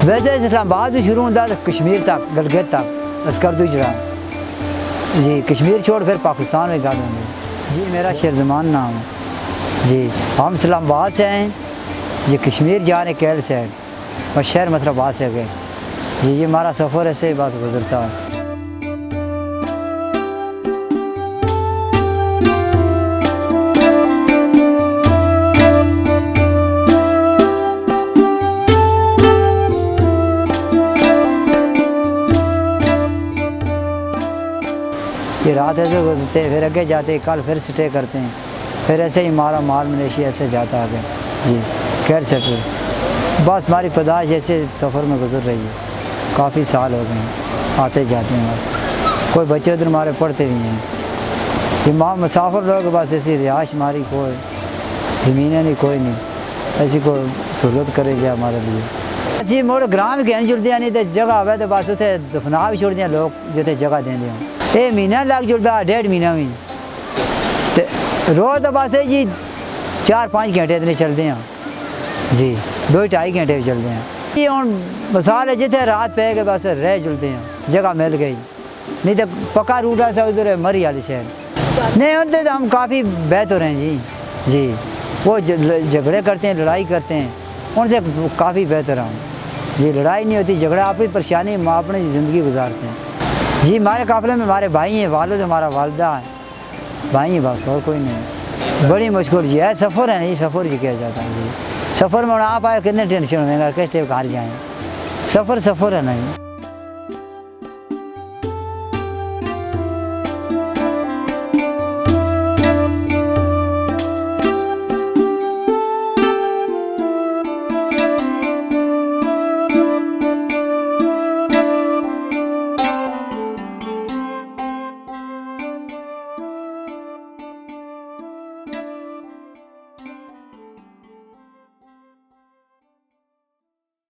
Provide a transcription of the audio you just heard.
वैसे इस्लामाबाद से शुरू होता तो कश्मीर तक गलगित तक अस्करदू चढ़ा जी, कश्मीर छोड़ फिर पाकिस्तान में गल होंगे जी। मेरा शेरजमान नाम है जी। हम इस्लामाबाद से हैं जी, कश्मीर जा रहे कैल साइड और शहर मसराबाद से गए जी। ये हमारा सफ़र ऐसे ही बात गुजरता है। ये रात ऐसे गुजरते हैं, फिर आगे जाते हैं, कल फिर स्टे करते हैं, फिर ऐसे ही हमारा माल मलेशिया ऐसे जाता आगे जी। कैर सेटल बस हमारी पैदाइश ऐसे सफ़र में गुजर रही है। काफ़ी साल हो गए हैं आते जाते हैं। बस कोई बच्चे उधर हमारे पढ़ते भी हैं ये माँ मुसाफिर लोग। बस ऐसी रिहाइश हमारी कोई ज़मीनें नहीं, कोई नहीं ऐसी कोई सहूलत करे जाए हमारे लिए जी। मुड़ ग्राम कहने जुड़दियाँ नहीं तो जगह आवे तो बस उसे दफना भी छोड़ दिया लोग जिते जगह देंगे। ये महीना लग जुड़ता 1.5 महीना भी तो रोज़ तो बस है जी 4-5 घंटे इतने चलते हैं जी, 2-2.5 घंटे भी चलते हैं जी। हम मिसाल है जिथे रात पे के बस रह जुलते हैं, जगह मिल गई नहीं तो पक्का रूट ऐसा उधर मरी वाली शहर नहीं होते तो हम काफ़ी बेहतर हैं जी जी। वो झगड़े करते हैं, लड़ाई करते हैं, उनसे काफ़ी बेहतर हम जी। लड़ाई नहीं होती, झगड़ा आप ही परेशानी, हम अपनी ज़िंदगी गुजारते हैं जी। हमारे काफ़िले में हमारे भाई हैं, वालिद हमारा वालदा है, भाई हैं बस और कोई नहीं। बड़ी मुश्किल जी है, सफ़र है नहीं, सफ़र जी किया जाता है जी। सफ़र में आप आए कितने टेंशन होंगे, किस टाइप घर जाएँ, सफ़र है नहीं।